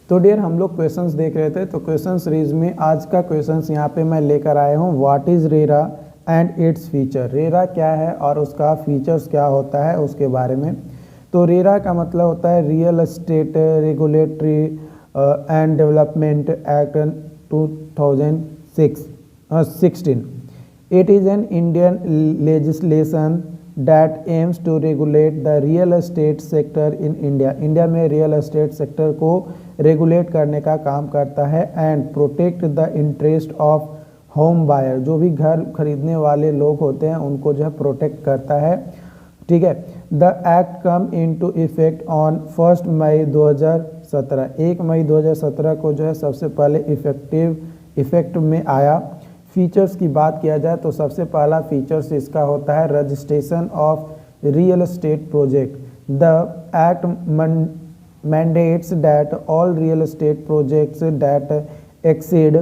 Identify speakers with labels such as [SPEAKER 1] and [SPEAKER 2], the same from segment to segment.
[SPEAKER 1] तो डियर हम लोग क्वेश्चंस देख रहे थे, तो क्वेश्चन सीरीज में आज का क्वेश्चंस यहाँ पे मैं लेकर आया हूँ। What is RERA and its feature. RERA क्या है और उसका फीचर्स क्या होता है उसके बारे में। तो रेरा का मतलब होता है real estate regulatory and development act 2016। It is an Indian legislation that aims to regulate the real estate sector in India. India में रियल एस्टेट सेक्टर को रेगुलेट करने का काम करता है and protect the interest of home buyer. जो भी घर खरीदने वाले लोग होते हैं उनको जो है प्रोटेक्ट करता है। ठीक है। The act come into effect on 1 मई 2017। 1 मई 2017 को जो है सबसे पहले इफेक्ट में आया। फीचर्स की बात किया जाए तो सबसे पहला फीचर्स इसका होता है registration of real estate project. The act mandates that all real estate projects that exceed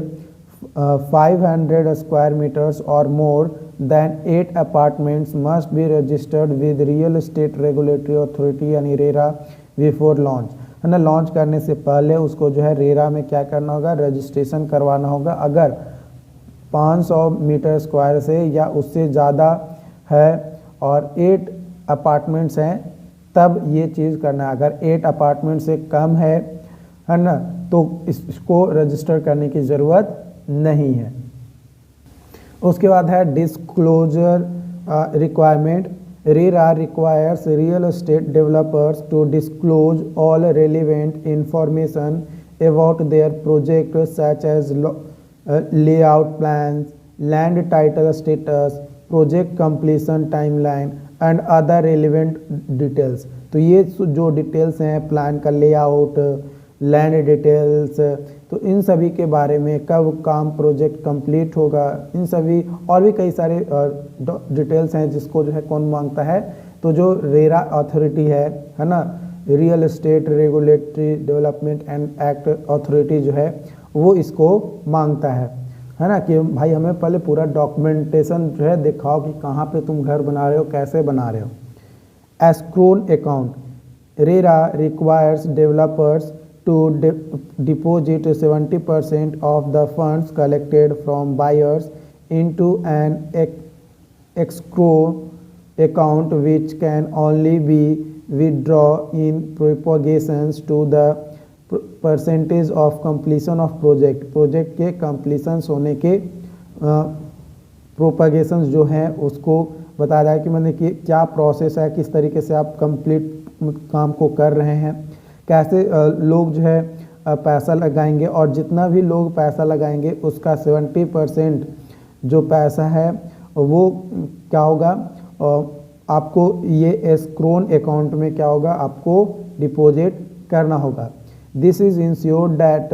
[SPEAKER 1] 500 square meters or more than 8 apartments must be registered with real estate regulatory authority यानी रेरा बिफोर लॉन्च, है ना। Launch करने से पहले उसको जो है RERA में क्या करना होगा, रजिस्ट्रेशन करवाना होगा। अगर 500 मीटर स्क्वायर से या उससे ज़्यादा है और 8 अपार्टमेंट्स हैं तब ये चीज़ करना है। अगर 8 अपार्टमेंट से कम है ना, तो इसको रजिस्टर करने की ज़रूरत नहीं है। उसके बाद है disclosure requirement. RERA requires real estate developers to disclose all relevant information about their project such as layout plans, land title status, project completion timeline and other relevant details। तो ये जो डिटेल्स हैं प्लान का, layout, land details, तो इन सभी के बारे में, कब काम प्रोजेक्ट कंप्लीट होगा, इन सभी और भी कई सारे डिटेल्स हैं जिसको जो है कौन मांगता है, तो जो रेरा अथॉरिटी है ना, real estate regulatory development and act authority जो है वो इसको मांगता है ना, कि भाई हमें पहले पूरा डॉक्यूमेंटेशन जो है दिखाओ कि कहाँ पे तुम घर बना रहे हो, कैसे बना रहे हो। Escrow account. RERA requires developers to deposit 70% of the funds collected from buyers into an escrow account which can only be withdrawn in propagations to the percentage of completion of project के completion होने के प्रोपगेशंस जो हैं उसको बताया जाए कि मैंने कि क्या प्रोसेस है, किस तरीके से आप कंप्लीट काम को कर रहे हैं, कैसे लोग जो है पैसा लगाएंगे, और जितना भी लोग पैसा लगाएंगे उसका 70% जो पैसा है वो क्या होगा, आपको ये एस्क्रोन अकाउंट में क्या होगा, आपको डिपॉजिट करना होगा। This is ensured that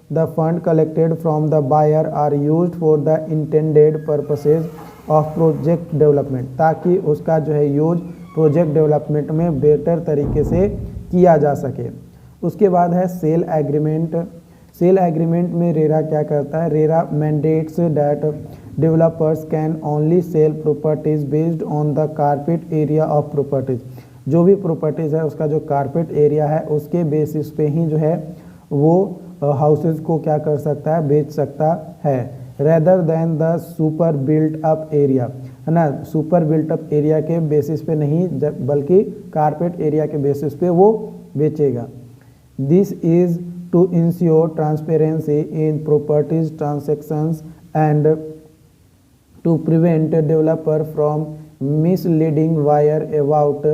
[SPEAKER 1] the fund collected from the buyer are used for the intended purposes of project development, ताकि उसका जो है यूज प्रोजेक्ट डेवलपमेंट में बेहतर तरीके से किया जा सके। उसके बाद है सेल एग्रीमेंट। सेल एग्रीमेंट में रेरा क्या करता है, RERA mandates that developers can only sell properties based on the carpet area of properties. जो भी प्रॉपर्टीज़ है उसका जो कारपेट एरिया है उसके बेसिस पे ही जो है वो हाउसेज को क्या कर सकता है, बेच सकता है, rather than the super built up area, है ना। सुपर बिल्ट अप एरिया के बेसिस पे नहीं बल्कि कारपेट एरिया के बेसिस पे वो बेचेगा। This is to ensure transparency in properties transactions and to prevent developer from misleading buyer about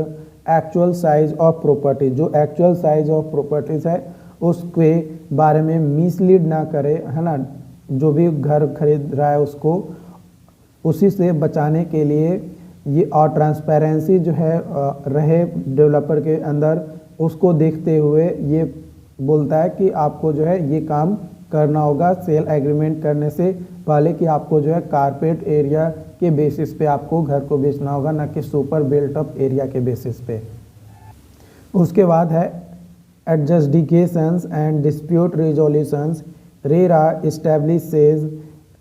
[SPEAKER 1] actual size of property. जो एक्चुअल साइज ऑफ प्रॉपर्टीज है उसके बारे में मिसलीड ना करे, है ना। जो भी घर खरीद रहा है उसको उसी से बचाने के लिए ये, और ट्रांसपेरेंसी जो है रहे डेवलपर के अंदर, उसको देखते हुए ये बोलता है कि आपको जो है ये काम करना होगा सेल एग्रीमेंट करने से पहले, कि आपको जो है कारपेट एरिया के बेसिस पे आपको घर को बेचना होगा, ना कि सुपर बिल्ट अप एरिया के बेसिस पे। उसके बाद है adjudications and dispute resolutions. RERA establishes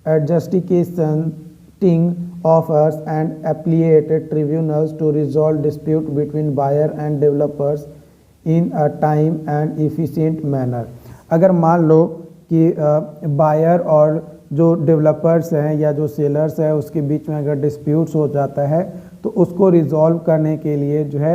[SPEAKER 1] adjudicating officers and appellate tribunals to resolve dispute between buyer and developers in a time and efficient manner. अगर मान लो कि बायर और जो डेवलपर्स हैं या जो सेलर्स हैं उसके बीच में अगर डिस्प्यूट्स हो जाता है तो उसको रिजॉल्व करने के लिए जो है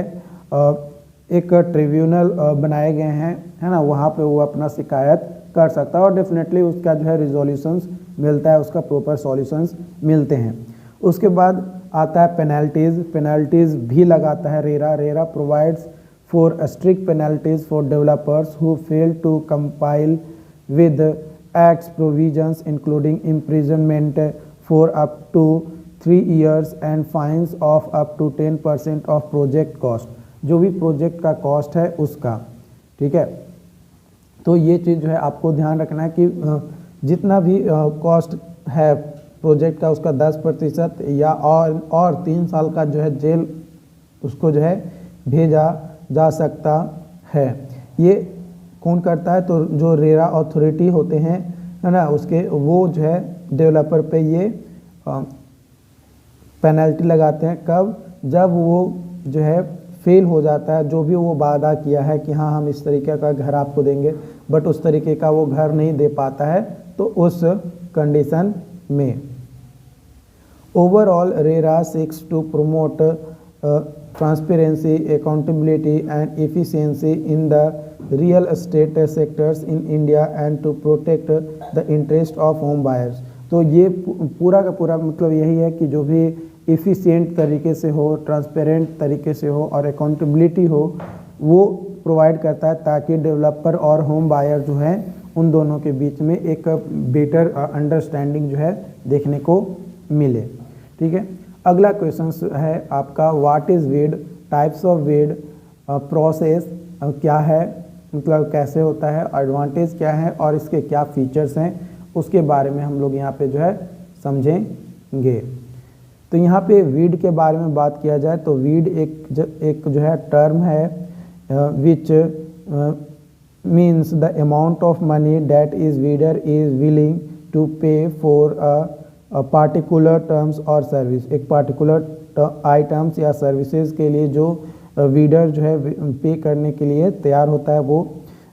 [SPEAKER 1] एक ट्रिब्यूनल बनाए गए हैं, है ना, वहाँ पे वो अपना शिकायत कर सकता है और डेफिनेटली उसका जो है रिजोल्यूशंस मिलता है, उसका प्रॉपर सॉल्यूशंस मिलते हैं। उसके बाद आता है पेनल्टीज़ भी लगाता है RERA provides for strict penalties for developers who fail to compile with acts provisions including imprisonment for up to 3 years and fines of up to 10% of project cost, जो भी प्रोजेक्ट का कॉस्ट है उसका, ठीक है। तो ये चीज़ जो है आपको ध्यान रखना है कि जितना भी कॉस्ट है प्रोजेक्ट का उसका 10% या और 3 साल का जो है जेल उसको जो है भेजा जा सकता है। ये कौन करता है? तो जो रेरा अथॉरिटी होते हैं, है ना, उसके वो जो है डेवलपर पे ये पेनल्टी लगाते हैं। कब? जब वो जो है फेल हो जाता है, जो भी वो वादा किया है कि हाँ हम इस तरीके का घर आपको देंगे, बट उस तरीके का वो घर नहीं दे पाता है, तो उस कंडीशन में overall RERA seeks to promote transparency, accountability and efficiency in the real estate sectors in India and to protect the interest of home buyers। तो ये पूरा का पूरा मतलब यही है कि जो भी एफिशिएंट तरीके से हो, ट्रांसपेरेंट तरीके से हो और अकाउंटेबिलिटी हो, वो प्रोवाइड करता है ताकि डेवलपर और होम बायर जो है उन दोनों के बीच में एक बेटर अंडरस्टैंडिंग जो है देखने को मिले, ठीक है। अगला क्वेश्चन है आपका what is weed, types of weed, process क्या है, मतलब कैसे होता है, एडवांटेज क्या है और इसके क्या फीचर्स हैं, उसके बारे में हम लोग यहाँ पे जो है समझेंगे। तो यहाँ पे वीड के बारे में बात किया जाए तो वीड एक जो है टर्म है which means the amount of money that is bidder is willing to pay for particular terms और सर्विस। एक पार्टिकुलर आइटम्स या सर्विसेज के लिए जो वीडर जो है पे करने के लिए तैयार होता है, वो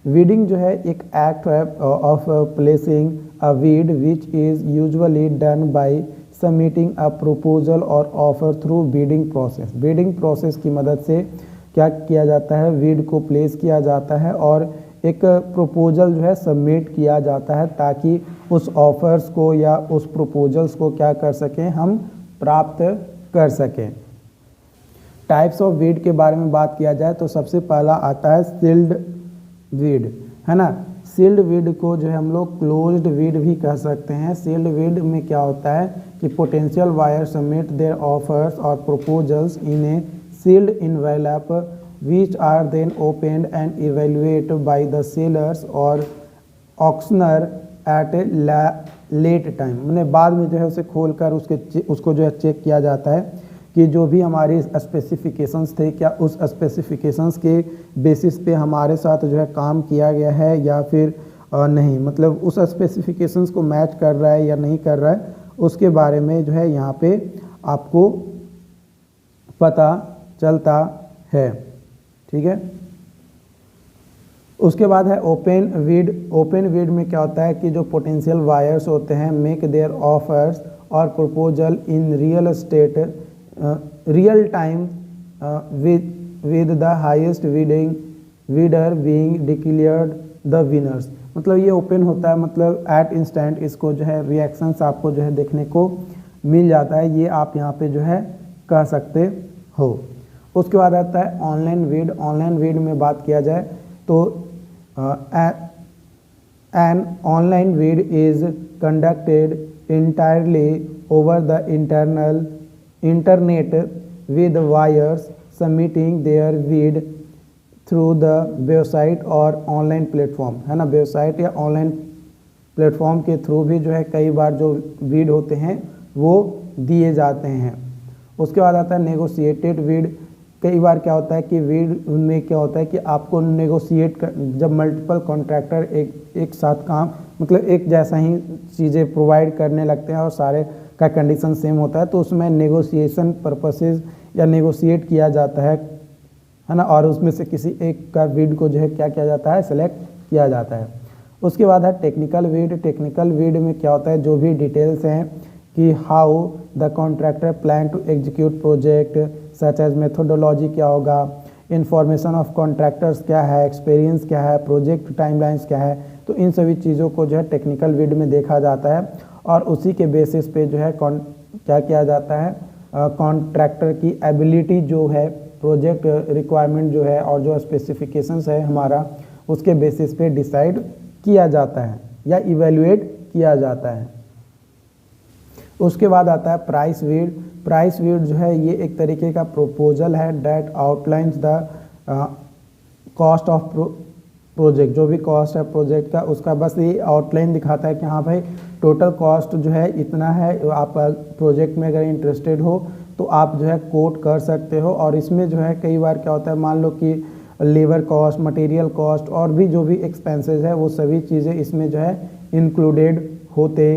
[SPEAKER 1] वीडिंग जो है एक एक्ट है of placing a bid which is usually done by submitting a proposal और offer through bidding process. Bidding process की मदद से क्या किया जाता है, वीड को प्लेस किया जाता है और एक प्रपोजल जो है सबमिट किया जाता है ताकि उस ऑफर्स को या उस प्रपोजल्स को क्या कर सकें, हम प्राप्त कर सकें। टाइप्स ऑफ वीड के बारे में बात किया जाए तो सबसे पहला आता है सील्ड वीड, है ना। सील्ड वीड को जो है हम लोग क्लोज्ड वीड भी कह सकते हैं। सील्ड वीड में क्या होता है कि potential buyer submit their offers और proposals in a sealed envelope which are then opened and evaluated by the sellers or auctioneer at a late time। मैंने बाद में जो है उसे खोलकर उसको जो है चेक किया जाता है कि जो भी हमारी स्पेसिफिकेशंस थे क्या उस स्पेसिफिकेशंस के बेसिस पे हमारे साथ जो है काम किया गया है या फिर नहीं, मतलब उस स्पेसिफिकेशंस को मैच कर रहा है या नहीं कर रहा है, उसके बारे में जो है यहाँ पे आपको पता चलता है, ठीक है। उसके बाद है ओपन वीड। ओपन वीड में क्या होता है कि जो पोटेंशियल बायर्स होते हैं मेक देयर ऑफर्स और proposal in real estate real time with the highest weeder being declared the winners. मतलब ये ओपन होता है, मतलब एट इंस्टेंट इसको जो है रिएक्शंस आपको जो है देखने को मिल जाता है, ये आप यहाँ पे जो है कह सकते हो। उसके बाद आता है ऑनलाइन वीड। ऑनलाइन वीड में बात किया जाए तो an online bid is conducted entirely over the internet with buyers submitting their bid through the website और ऑनलाइन प्लेटफॉर्म, है ना। वेबसाइट या ऑनलाइन प्लेटफॉर्म के थ्रू भी जो है कई बार जो वीड होते हैं वो दिए जाते हैं। उसके बाद आता है नेगोशिएटेड वीड। कई बार क्या होता है कि वीड में क्या होता है कि आपको नेगोशिएट कर, जब मल्टीपल कॉन्ट्रैक्टर एक साथ काम मतलब एक जैसा ही चीज़ें प्रोवाइड करने लगते हैं और सारे का कंडीशन सेम होता है, तो उसमें नेगोशिएशन पर्पसेस या नेगोशिएट किया जाता है ना, और उसमें से किसी एक का वीड को जो है क्या किया जाता है, सेलेक्ट किया जाता है। उसके बाद है टेक्निकल वीड। टेक्निकल वीड में क्या होता है, जो भी डिटेल्स हैं कि how the contractor plan to execute project such as methodology क्या होगा, इन्फॉर्मेशन ऑफ कॉन्ट्रैक्टर्स क्या है, एक्सपीरियंस क्या है, प्रोजेक्ट टाइमलाइंस क्या है। तो इन सभी चीज़ों को जो है टेक्निकल वीड में देखा जाता है और उसी के बेसिस पे जो है क्या किया जाता है, कॉन्ट्रैक्टर की एबिलिटी जो है, प्रोजेक्ट रिक्वायरमेंट जो है और जो स्पेसिफिकेशंस है हमारा, उसके बेसिस पे डिसाइड किया जाता है या इवेल्युएट किया जाता है। उसके बाद आता है प्राइस वीड। प्राइस वीड जो है ये एक तरीके का प्रपोजल है that outlines the cost of project. जो भी कॉस्ट है प्रोजेक्ट का, उसका बस ये आउटलाइन दिखाता है कि हाँ भाई टोटल कॉस्ट जो है इतना है। आप प्रोजेक्ट में अगर इंटरेस्टेड हो तो आप जो है कोट कर सकते हो। और इसमें जो है कई बार क्या होता है, मान लो कि लेबर कॉस्ट, मटेरियल कॉस्ट और भी जो भी एक्सपेंसेस है वो सभी चीज़ें इसमें जो है इंक्लूडेड होते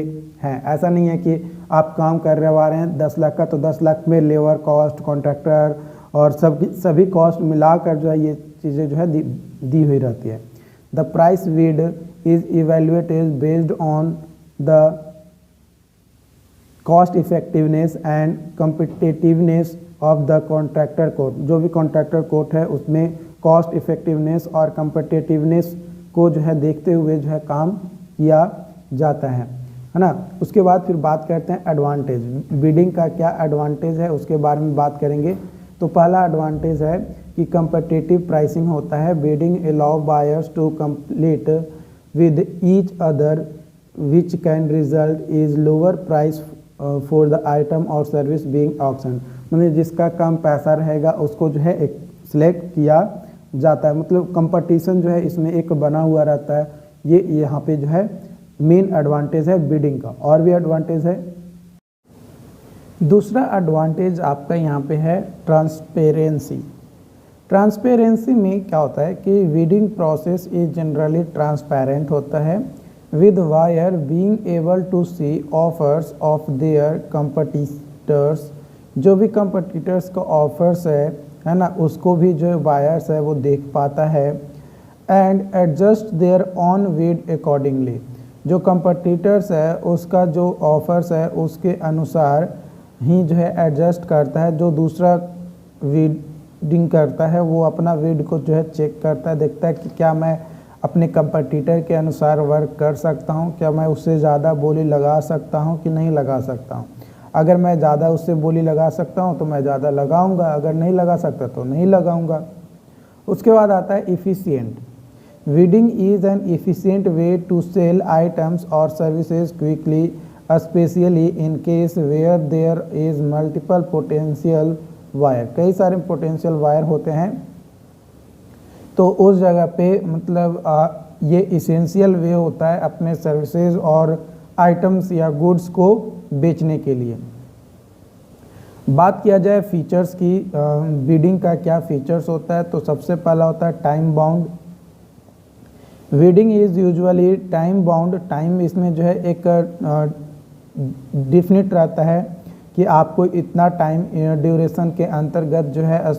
[SPEAKER 1] हैं। ऐसा नहीं है कि आप काम करवा रहे हैं 10 लाख का तो 10 लाख में लेबर कॉस्ट, कॉन्ट्रैक्टर और सभी कॉस्ट मिलाकर जो है ये चीज़ें जो है दी हुई रहती है। The price bid is evaluated based on the cost effectiveness and competitiveness of the contractor quote. जो भी कॉन्ट्रैक्टर कोट है उसमें कॉस्ट इफेक्टिवनेस और कम्पिटिटिवनेस को जो है देखते हुए जो है काम किया जाता है ना। उसके बाद फिर बात करते हैं एडवांटेज। बिडिंग का क्या एडवांटेज है उसके बारे में बात करेंगे। तो पहला एडवांटेज है कि कम्पिटिटिव प्राइसिंग होता है। Bidding allow buyers to compete with each other which can result is lower price for the item और सर्विस बीइंग ऑक्शन। मतलब जिसका कम पैसा रहेगा उसको जो है एक सिलेक्ट किया जाता है। मतलब कंपटीशन जो है इसमें एक बना हुआ रहता है। ये यहाँ पे जो है मेन एडवांटेज है बिडिंग का। और भी एडवांटेज है। दूसरा एडवांटेज आपका यहाँ पे है ट्रांसपेरेंसी। ट्रांसपेरेंसी में क्या होता है कि bidding process is generally transparent होता है with buyer being able to see offers of their competitors। जो भी competitors का offers है ना, उसको भी जो buyers है वो देख पाता है। and adjust their own bid accordingly। जो competitors है उसका जो offers है उसके अनुसार ही जो है एडजस्ट करता है। जो दूसरा बिडिंग करता है वो अपना बिड को जो है चेक करता है, देखता है कि क्या मैं अपने कंपटीटर के अनुसार वर्क कर सकता हूं, क्या मैं उससे ज़्यादा बोली लगा सकता हूं कि नहीं लगा सकता हूं। अगर मैं ज़्यादा उससे बोली लगा सकता हूं तो मैं ज़्यादा लगाऊंगा, अगर नहीं लगा सकता तो नहीं लगाऊंगा। उसके बाद आता है efficient. Bidding is an efficient way to sell items और services quickly, especially in case where there is multiple potential buyer. कई सारे पोटेंशियल वायर होते हैं तो उस जगह पे मतलब ये इसेंशियल वे होता है अपने सर्विसेज और आइटम्स या गुड्स को बेचने के लिए। बात किया जाए फीचर्स की, बिडिंग का क्या फीचर्स होता है, तो सबसे पहला होता है time bound. Bidding is usually time bound. Time इसमें जो है एक डिफिनिट रहता है कि आपको इतना टाइम ड्यूरेशन के अंतर्गत जो है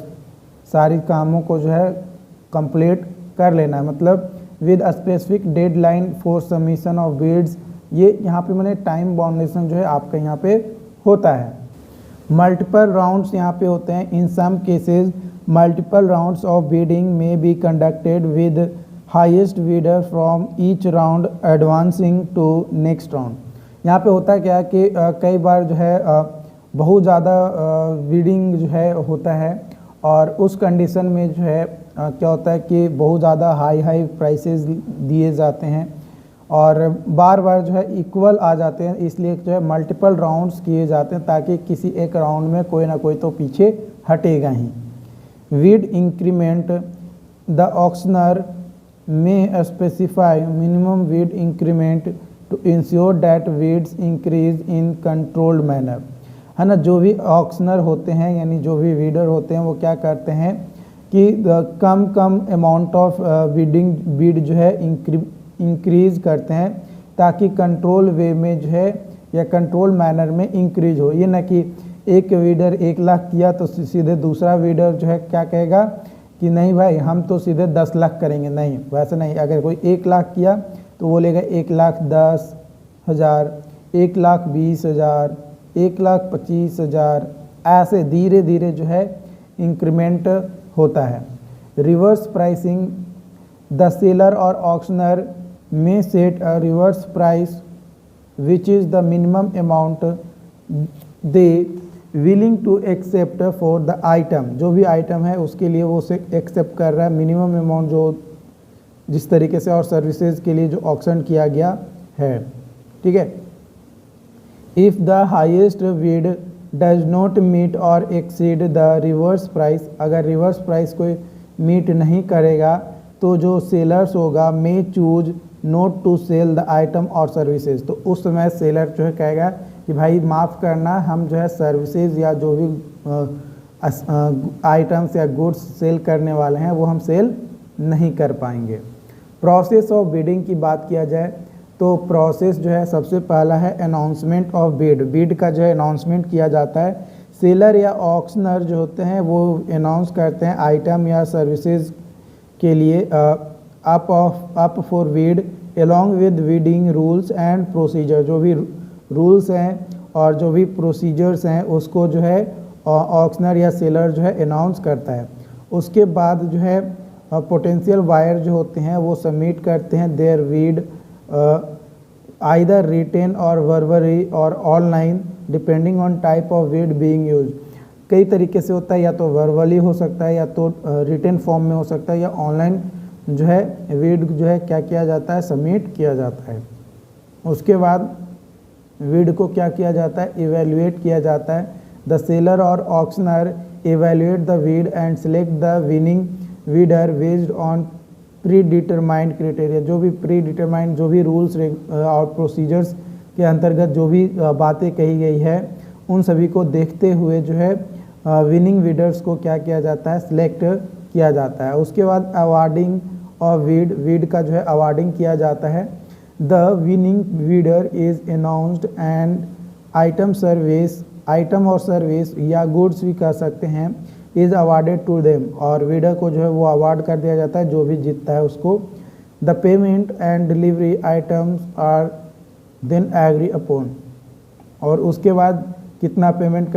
[SPEAKER 1] सारी कामों को जो है कंप्लीट कर लेना है। मतलब with specific deadline for submission of bids. ये यहाँ पे मैंने टाइम बाउंडेशन जो है आपका यहाँ पे होता है। मल्टीपल राउंड्स यहाँ पे होते हैं। In some cases multiple rounds of bidding may be conducted with highest bidder from each round advancing to next round. यहाँ पे होता है क्या है कि कई बार जो है बहुत ज़्यादा बिडिंग जो है होता है और उस कंडीशन में जो है क्या होता है कि बहुत ज़्यादा हाई प्राइसेस दिए जाते हैं और बार बार जो है इक्वल आ जाते हैं। इसलिए जो है मल्टीपल राउंड्स किए जाते हैं ताकि किसी एक राउंड में कोई ना कोई तो पीछे हटेगा ही। Bid increment. The auctioneer may specify minimum bid increment to ensure that bids increase in controlled manner. है ना, जो भी ऑक्शनर होते हैं यानी जो भी बिडर होते हैं वो क्या करते हैं कि कम अमाउंट ऑफ बिड जो है इंक्रीज करते हैं ताकि कंट्रोल वे में जो है या कंट्रोल मैनर में इंक्रीज हो। ये ना कि एक बिडर 1 लाख किया तो सीधे दूसरा बिडर जो है क्या कहेगा कि नहीं भाई हम तो सीधे 10 लाख करेंगे। नहीं, वैसे नहीं। अगर कोई 1 लाख किया तो वो लेगा 1,10,000, 1,20,000, 1,25,000, ऐसे धीरे धीरे जो है इंक्रीमेंट होता है। रिवर्स प्राइसिंग, द सेलर और ऑक्शनर में set a reverse price which is the minimum amount they willing to accept for the item. जो भी आइटम है उसके लिए वो उसे एक्सेप्ट कर रहा है, मिनिमम अमाउंट जो जिस तरीके से और सर्विसेज के लिए जो ऑक्शन किया गया है, ठीक है। If the highest bid does not meet और एक्सीड द रिवर्स प्राइस, अगर रिवर्स प्राइस को मीट नहीं करेगा तो जो सेलर्स होगा may choose not to sell the item और सर्विसेज। तो उस समय सेलर जो है कहेगा कि भाई माफ़ करना, हम जो है सर्विसेज या जो भी आइटम्स या गुड्स सेल करने वाले हैं वो हम सेल नहीं कर पाएंगे। प्रोसेस ऑफ बिडिंग की बात किया जाए तो प्रोसेस जो है सबसे पहला है अनाउंसमेंट ऑफ बिड। बिड का जो है अनाउंसमेंट किया जाता है। सेलर या ऑक्शनर जो होते हैं वो अनाउंस करते हैं आइटम या सर्विसेज के लिए up for bid along with bidding rules and procedure. जो भी रूल्स हैं और जो भी प्रोसीजर्स हैं उसको जो है ऑक्शनर या सेलर जो है अनाउंस करता है। उसके बाद जो है पोटेंशियल बायर जो होते हैं वो सबमिट करते हैं देयर बिड आइदर रिटेन और वर्बली और online depending on type of bid being use. कई तरीके से होता है, या तो वर्बली हो सकता है या तो रिटेन फॉर्म में हो सकता है या ऑनलाइन जो है बिड जो है क्या किया जाता है, सबमिट किया जाता है। उसके बाद बिड को क्या किया जाता है, इवेल्युएट किया जाता है। द सेलर और auctioneer evaluate the bid and select the winning bidder based on pre determined criteria. जो भी प्री डिटरमाइंड जो भी रूल्स और प्रोसीजर्स के अंतर्गत जो भी बातें कही गई है उन सभी को देखते हुए जो है विनिंग बिडर्स को क्या किया जाता है, सिलेक्ट किया जाता है। उसके बाद अवार्डिंग और बिड का जो है अवार्डिंग किया जाता है। The winning bidder is announced and item और सर्विस या गुड्स भी कह सकते हैं इज अवार्डेड टू देम, और बिडर को जो है वो अवार्ड कर दिया जाता है जो भी जीतता है उसको। The payment and delivery items are then agree upon, और उसके बाद कितना पेमेंट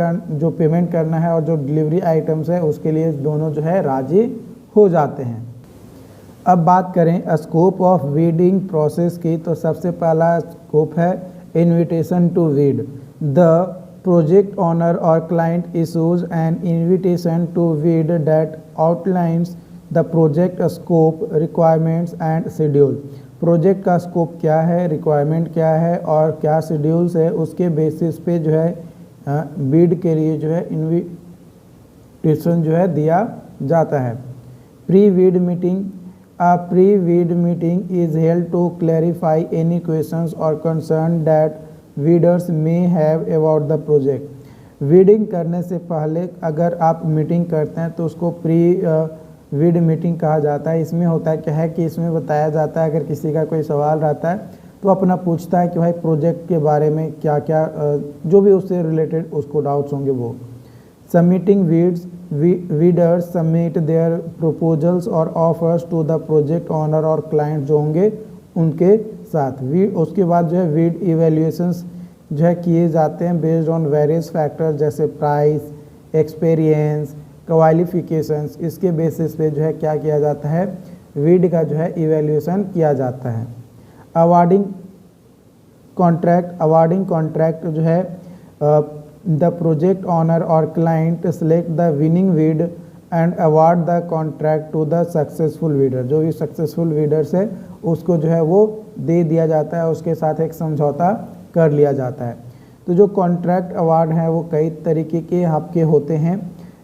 [SPEAKER 1] करना है और जो डिलीवरी आइटम्स है उसके लिए दोनों जो है राजी हो जाते हैं। अब बात करें स्कोप ऑफ बिडिंग प्रोसेस की, तो सबसे पहला स्कोप है इन्विटेशन टू बिड। द project owner or client issues an invitation to bid that outlines the project scope, requirements and schedule। Project का स्कोप क्या है, रिक्वायरमेंट क्या है और क्या शेड्यूल्स है, उसके बेसिस पे जो है बिड के लिए जो है इन्विटेशन जो है दिया जाता है। Pre bid meeting, a pre-bid meeting is held to clarify any questions or concern that bidders may have about the project। Bidding करने से पहले अगर आप मीटिंग करते हैं तो उसको प्री बिड मीटिंग कहा जाता है। इसमें होता है क्या है कि इसमें बताया जाता है अगर किसी का कोई सवाल रहता है तो अपना पूछता है कि भाई प्रोजेक्ट के बारे में क्या क्या जो भी उससे रिलेटेड उसको डाउट्स होंगे वो। Submitting bids, bidders submit their proposals और offers to the project owner और क्लाइंट जो होंगे उनके साथ। उसके बाद जो है बिड इवैल्यूएशंस जो है किए जाते हैं बेस्ड ऑन वेरियस फैक्टर्स जैसे प्राइस, एक्सपीरियंस, क्वालिफिकेशंस। इसके बेसिस पे जो है क्या किया जाता है, बिड का जो है इवैल्यूएशन किया जाता है। अवार्डिंग कॉन्ट्रैक्ट जो है द प्रोजेक्ट ऑनर और client select the winning bid and award the contract to the successful bidder. जो भी सक्सेसफुल बिडर्स है उसको जो है वो दे दिया जाता है, उसके साथ एक समझौता कर लिया जाता है। तो जो कॉन्ट्रैक्ट अवार्ड हैं वो कई तरीके के आपके होते हैं।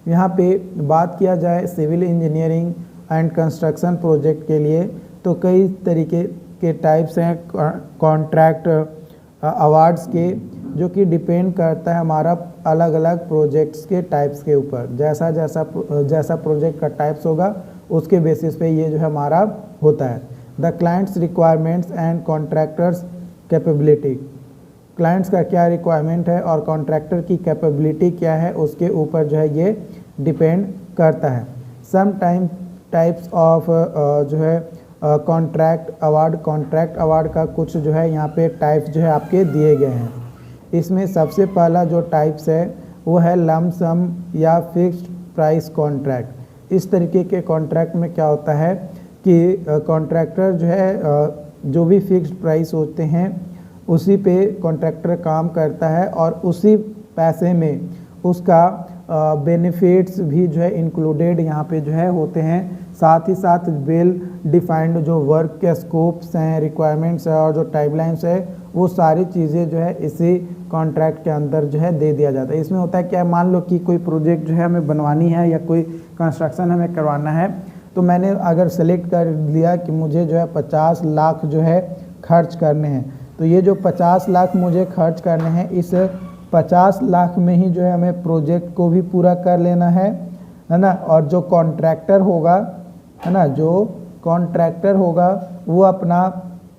[SPEAKER 1] यहाँ पे बात किया जाए civil engineering and construction project के लिए तो कई तरीके के टाइप्स हैं कॉन्ट्रैक्ट अवार्ड्स के, जो कि डिपेंड करता है हमारा अलग अलग प्रोजेक्ट्स के टाइप्स के ऊपर। जैसा प्रोजेक्ट का टाइप्स होगा उसके बेसिस पे ये जो है हमारा होता है। The clients requirements and contractors capability, clients का क्या रिक्वायरमेंट है और कॉन्ट्रैक्टर की कैपेबिलिटी क्या है उसके ऊपर जो है ये डिपेंड करता है। सम टाइप्स ऑफ जो है कॉन्ट्रैक्ट अवार्ड का कुछ जो है यहाँ पे टाइप्स जो है आपके दिए गए हैं। इसमें सबसे पहला जो टाइप्स है वो है लम सम या फिक्स्ड प्राइस कॉन्ट्रैक्ट। इस तरीके के कॉन्ट्रैक्ट में क्या होता है कि कॉन्ट्रैक्टर जो है जो भी फिक्स्ड प्राइस होते हैं उसी पे कॉन्ट्रैक्टर काम करता है और उसी पैसे में उसका बेनिफिट्स भी जो है इंक्लूडेड यहाँ पे जो है होते हैं। साथ ही साथ वेल डिफाइंड जो वर्क के स्कोप्स हैं, रिक्वायरमेंट्स है और जो टाइमलाइंस है वो सारी चीज़ें जो है इसी कॉन्ट्रैक्ट के अंदर जो है दे दिया जाता है। इसमें होता है क्या, मान लो कि कोई प्रोजेक्ट जो है हमें बनवानी है या कोई कंस्ट्रक्शन हमें करवाना है, तो मैंने अगर सेलेक्ट कर लिया कि मुझे जो है 50 लाख जो है खर्च करने हैं, तो ये जो 50 लाख मुझे खर्च करने हैं, इस 50 लाख में ही जो है हमें प्रोजेक्ट को भी पूरा कर लेना है ना। और जो कॉन्ट्रैक्टर होगा है ना, जो कॉन्ट्रैक्टर होगा वो अपना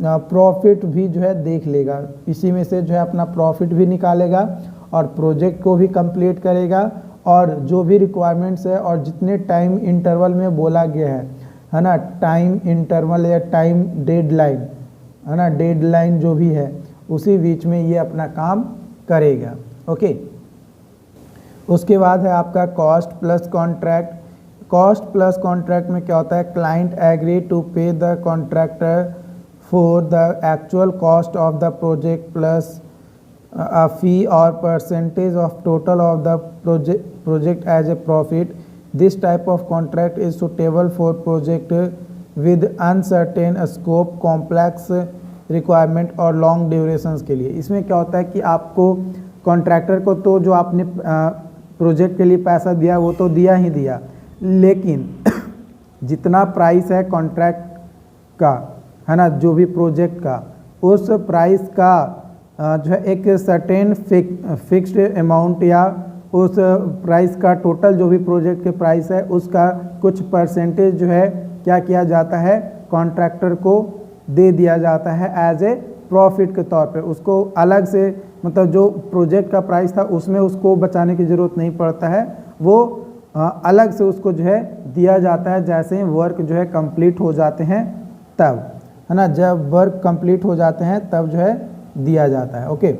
[SPEAKER 1] प्रॉफिट भी जो है देख लेगा, इसी में से जो है अपना प्रॉफिट भी निकालेगा और प्रोजेक्ट को भी कंप्लीट करेगा। और जो भी रिक्वायरमेंट्स है और जितने टाइम इंटरवल में बोला गया है ना, टाइम इंटरवल या टाइम डेडलाइन है ना, डेडलाइन जो भी है उसी बीच में ये अपना काम करेगा। ओके, उसके बाद है आपका cost plus contract. Cost plus contract में क्या होता है, क्लाइंट एग्री टू पे the contractor for the actual cost of the project plus a fee or percentage of total of the project as a profit. This type of contract is suitable for project with uncertain scope, complex requirement और long durations के लिए। इसमें क्या होता है कि आपको contractor को तो जो आपने प्रोजेक्ट के लिए पैसा दिया वो तो दिया ही दिया, लेकिन जितना प्राइस है कॉन्ट्रैक्ट का है ना, जो भी प्रोजेक्ट का, उस प्राइस का जो है एक सर्टेन फिक्स्ड अमाउंट या उस प्राइस का टोटल जो भी प्रोजेक्ट के प्राइस है उसका कुछ परसेंटेज जो है क्या किया जाता है, कॉन्ट्रैक्टर को दे दिया जाता है एज ए प्रॉफिट के तौर पे। उसको अलग से मतलब जो प्रोजेक्ट का प्राइस था उसमें उसको बचाने की ज़रूरत नहीं पड़ता है, वो अलग से उसको जो है दिया जाता है जैसे ही वर्क जो है कंप्लीट हो जाते हैं तब, है ना, जब वर्क कंप्लीट हो जाते हैं तब जो है दिया जाता है। ओके,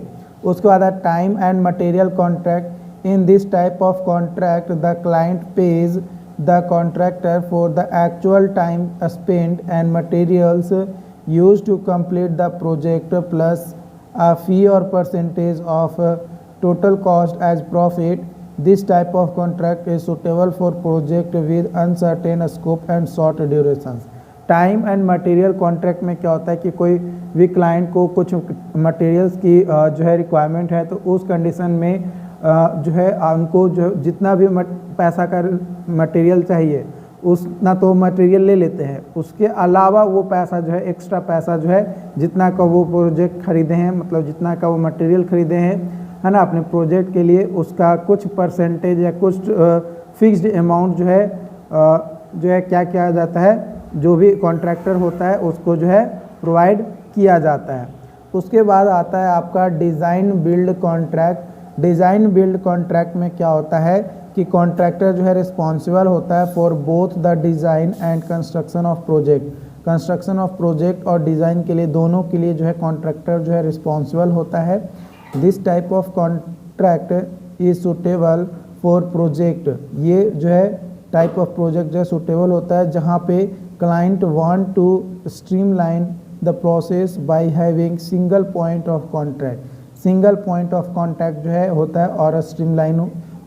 [SPEAKER 1] उसके बाद है time and material contract. In this type of contract the client pays the contractor for the actual time spent and materials used to complete the project plus a fee or percentage of total cost as profit. This type of contract is suitable for project with uncertain scope and short durations. Time and material contract में क्या होता है कि कोई भी client को कुछ materials की जो है रिक्वायरमेंट है, तो उस कंडीशन में जो है उनको जो जितना भी पैसा का मटेरियल चाहिए उतना तो मटेरियल ले लेते हैं, उसके अलावा वो पैसा जो है एक्स्ट्रा पैसा जो है जितना का वो प्रोजेक्ट खरीदे हैं, मतलब जितना का वो मटेरियल खरीदे हैं है ना अपने प्रोजेक्ट के लिए, उसका कुछ परसेंटेज या कुछ फिक्स्ड अमाउंट जो है क्या किया जाता है, जो भी कॉन्ट्रैक्टर होता है उसको जो है प्रोवाइड किया जाता है। उसके बाद आता है आपका design build contract. Design build contract में क्या होता है कि कॉन्ट्रैक्टर जो है रिस्पॉन्सिबल होता है for both the design and construction of project. Construction of project और डिज़ाइन के लिए, दोनों के लिए जो है कॉन्ट्रैक्टर जो है रिस्पॉन्सिबल होता है। This type of contract is suitable for project. ये जो है टाइप ऑफ प्रोजेक्ट जो है सुटेबल होता है जहाँ पे client want to streamline the process by having single point of contract. Single point of contact जो है होता है और स्ट्रीमलाइन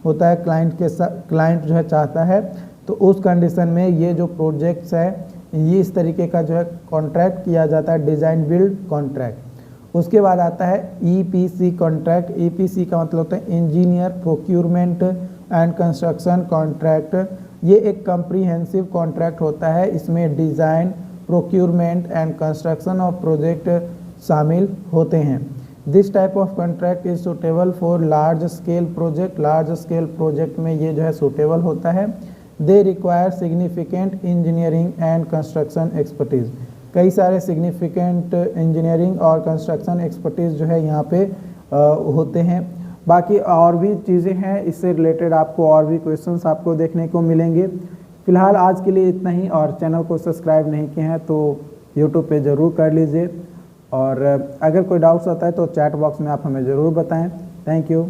[SPEAKER 1] होता है क्लाइंट के साथ, क्लाइंट जो है चाहता है, तो उस कंडीशन में ये जो प्रोजेक्ट्स है ये इस तरीके का जो है कॉन्ट्रैक्ट किया जाता है, डिज़ाइन बिल्ड कॉन्ट्रैक्ट। उसके बाद आता है ईपीसी कॉन्ट्रैक्ट। ईपीसी का मतलब होता है engineer procurement and construction contract. ये एक कम्प्रीहेंसिव कॉन्ट्रैक्ट होता है, इसमें design, procurement and construction of project शामिल होते हैं। This type of contract is suitable for large scale project. Large scale project में ये जो है सुटेबल होता है। They require significant engineering and construction expertise. कई सारे सिग्निफिकेंट इंजीनियरिंग और कंस्ट्रक्शन एक्सपर्टीज़ जो है यहाँ पे होते हैं। बाकी और भी चीज़ें हैं, इससे रिलेटेड आपको और भी क्वेश्चंस आपको देखने को मिलेंगे। फिलहाल आज के लिए इतना ही, और चैनल को सब्सक्राइब नहीं किए हैं तो यूट्यूब पे ज़रूर कर लीजिए, और अगर कोई डाउट्स आता है तो चैट बॉक्स में आप हमें ज़रूर बताएं। Thank you.